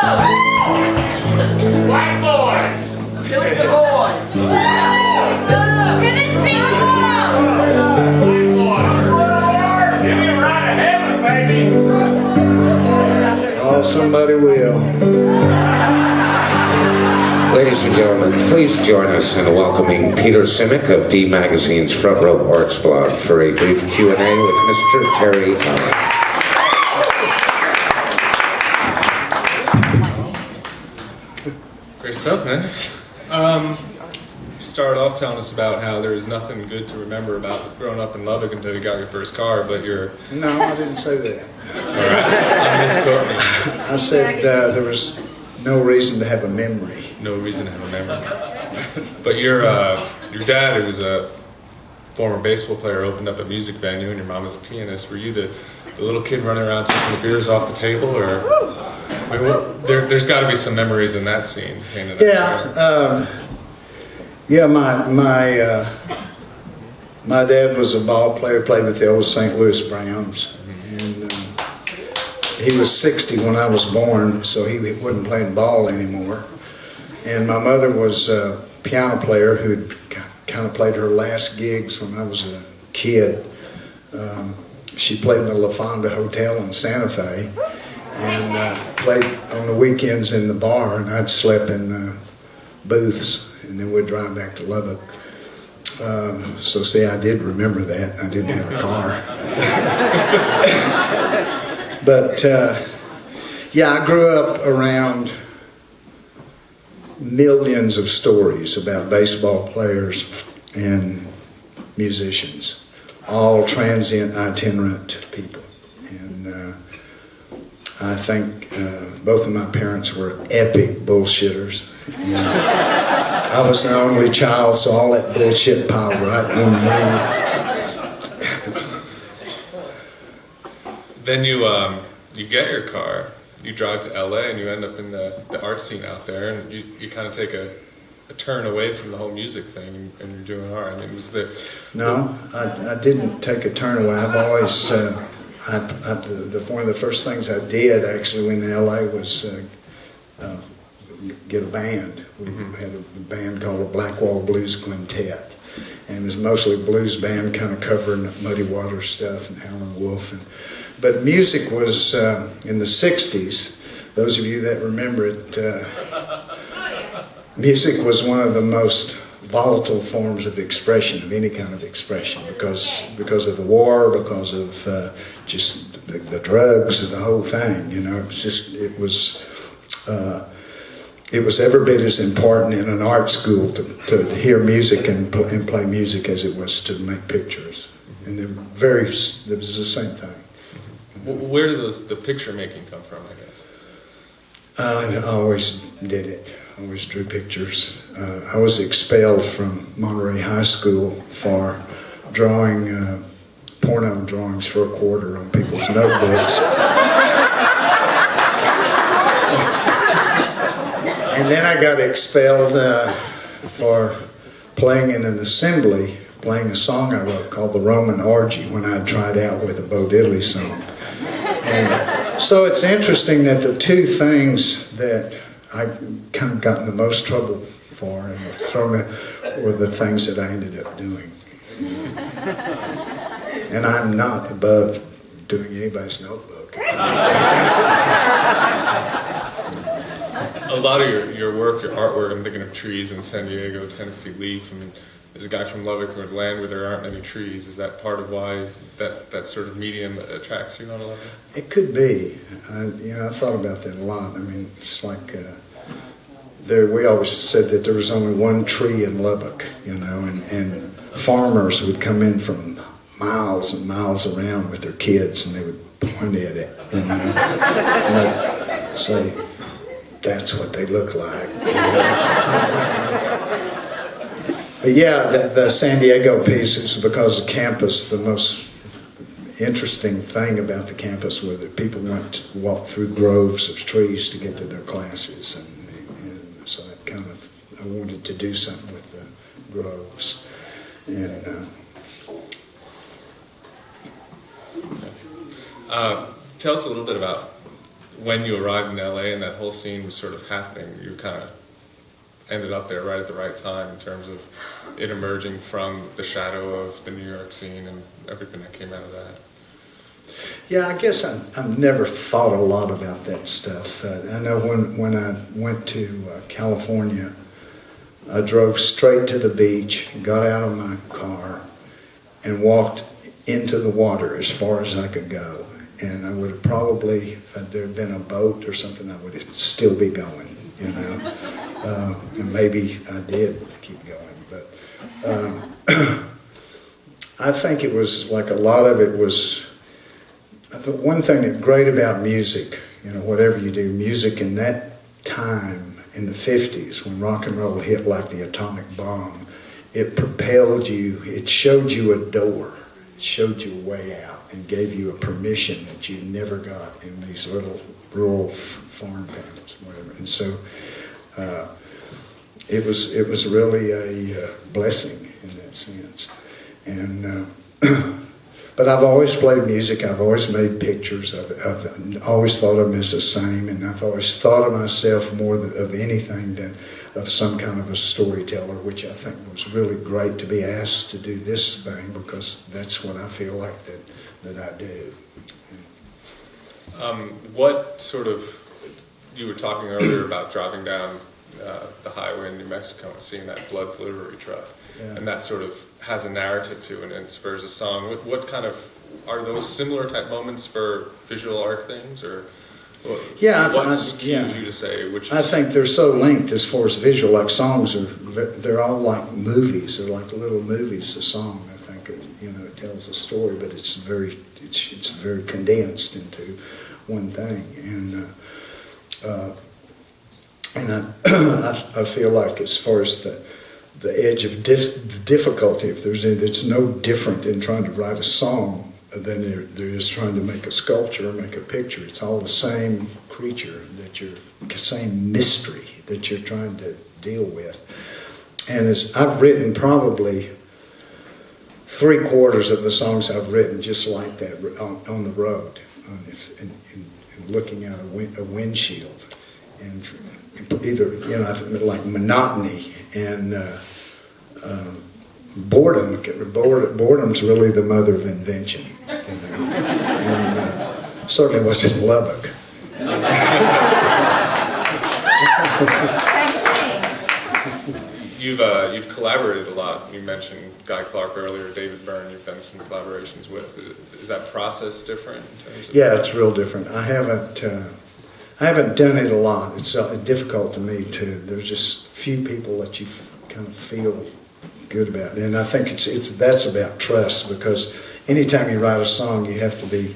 White boy. Billy the boy. Tennessee Walls. White boy. Give me a ride to heaven, baby. Oh, somebody will. Ladies and gentlemen, please join us in welcoming Peter Simek of D Magazine's Front Row Arts blog for a brief Q&A with Mr. Terry Allen. Great stuff, man. You started off telling us about how there's nothing good to remember about growing up in Lubbock until you got your first car, but you're... No, I didn't say that. All right. I said there was no reason to have a memory. No reason to have a memory. But your dad, who was a former baseball player, opened up a music venue, and your mom was a pianist. Were you the little kid running around taking the beers off the table, or... I mean, there's got to be some memories in that scene. Yeah, my dad was a ball player, played with the old St. Louis Browns, and he was 60 when I was born, so he wasn't playing ball anymore. And my mother was a piano player who'd kind of played her last gigs when I was a kid. She played in the La Fonda Hotel in Santa Fe, and played on the weekends in the bar, and I'd sleep in booths, and then we'd drive back to Lubbock. So see, I did remember that. I didn't have a car. But yeah, I grew up around millions of stories about baseball players and musicians, all transient, itinerant people. And I think both of my parents were epic bullshitters. And I was the only child, so all that bullshit piled right on me. Then you get your car, you drive to LA, and you end up in the art scene out there, and you kind of take a turn away from the whole music thing, and you're doing art. I mean, was there... No, I didn't take a turn away. I've always... one of the first things I did actually when in LA was get a band. We had a band called the Blackwall Blues Quintet, and it was mostly a blues band, kind of covering Muddy Waters stuff and Howlin' Wolf. But music was in the '60s. Those of you that remember it, music was one of the most volatile forms of expression, of any kind of expression, because of the war, because of just the drugs, the whole thing. You know, it was every bit as important in an art school to hear music and play music as it was to make pictures, and it was the same thing. Where did the picture making come from, I guess? I always did it. I always drew pictures. I was expelled from Monterey High School for drawing porno drawings for a quarter on people's notebooks. And then I got expelled for playing in an assembly, playing a song I wrote called The Roman Orgy when I tried out with a Bo Diddley song. And so it's interesting that the two things that I kind of got in the most trouble for and were the things that I ended up doing. And I'm not above doing anybody's notebook. A lot of your work, your artwork, I'm thinking of trees in San Diego, Tennessee Leaf. I mean, there's a guy from Lubbock who would land where there aren't any trees. Is that part of why that sort of medium attracts you on a level? It could be. I thought about that a lot. I mean, it's like we always said that there was only one tree in Lubbock, you know, and farmers would come in from miles and miles around with their kids, and they would point at it, you know, and they'd say, "That's what they look like." You know? But yeah, the San Diego piece is because the campus, the most interesting thing about the campus was that people went to walk through groves of trees to get to their classes, and so that kind of, I wanted to do something with the groves. And tell us a little bit about when you arrived in LA and that whole scene was sort of happening, you kind of ended up there right at the right time in terms of it emerging from the shadow of the New York scene and everything that came out of that. Yeah, I guess I've never thought a lot about that stuff. I know when I went to California, I drove straight to the beach, got out of my car, and walked into the water as far as I could go. And I would have probably, if there had been a boat or something, I would still be going, you know. And maybe I did keep going. But I think it was like a lot of it was, but one thing that's great about music, you know, whatever you do, music in that time in the 50s when rock and roll hit like the atomic bomb, it propelled you, it showed you a door, it showed you a way out and gave you a permission that you never got in these little rural farm towns, whatever. And so it was really a blessing in that sense. And but I've always played music. I've always made pictures. I've always thought of them as the same, and I've always thought of myself more of anything than of some kind of a storyteller, which I think was really great to be asked to do this thing because that's what I feel like that I do. What sort of, you were talking earlier about driving down the highway in New Mexico and seeing that blood delivery truck, Yeah. and that sort of has a narrative to it and spurs a song. What kind of, are those similar type moments for visual art things, or Yeah, what I skews you to say which? I think they're so linked as far as visual, like songs are, they're all like movies. They're like little movies. A song, I think, you know, it tells a story, but it's very condensed into one thing. And I feel like as far as the edge of difficulty, if it's no different in trying to write a song than there is trying to make a sculpture or make a picture. It's all the same creature same mystery that you're trying to deal with. And as I've written probably 3/4 of the songs I've written just like that on the road, and looking out a windshield, and either, you know, like monotony and boredom. Boredom's really the mother of invention, you know? And certainly was in Lubbock. You've collaborated a lot. You mentioned Guy Clark earlier, David Byrne. You've done some collaborations with. Is that process different in terms of? Yeah, it's real different. I haven't done it a lot. It's difficult to me too. There's just few people that you kind of feel good about, and I think that's about trust, because anytime you write a song, you have to be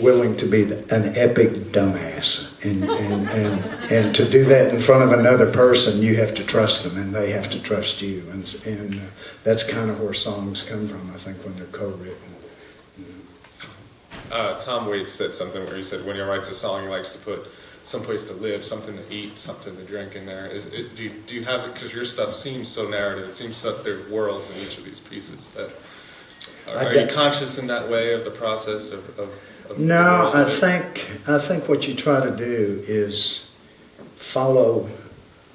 willing to be an epic dumbass, and to do that in front of another person, you have to trust them, and they have to trust you, and that's kind of where songs come from, I think, when they're co-written. Tom Waits said something where he said when he writes a song, he likes to put someplace to live, something to eat, something to drink in there. Do you have it, because your stuff seems so narrative, it seems that there's worlds in each of these pieces. That are you conscious in that way of the process of No, I think what you try to do is follow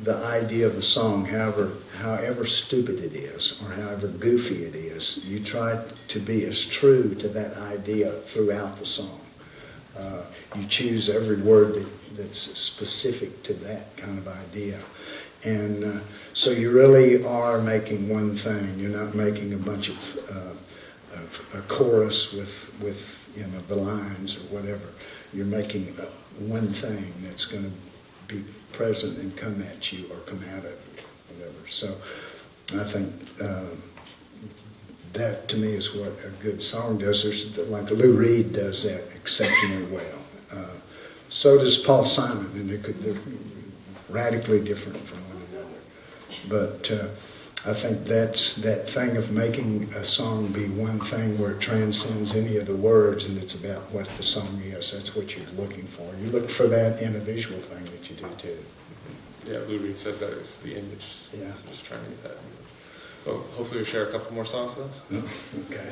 the idea of the song, however stupid it is or however goofy it is. You try to be as true to that idea throughout the song. You choose every word that's specific to that kind of idea. And so you really are making one thing. You're not making a bunch of a chorus with you know, the lines or whatever. You're making one thing that's going to be present and come at you or come out of you, whatever. So I think that to me is what a good song does. Like Lou Reed does that exceptionally well. So does Paul Simon, and they're radically different from one another. But I think that's that thing of making a song be one thing where it transcends any of the words, and it's about what the song is. That's what you're looking for. You look for that in a visual thing that you do too. Yeah, Lou Reed says that it's the image. Yeah. Just trying to get that. Well, hopefully we'll share a couple more songs with us. Okay.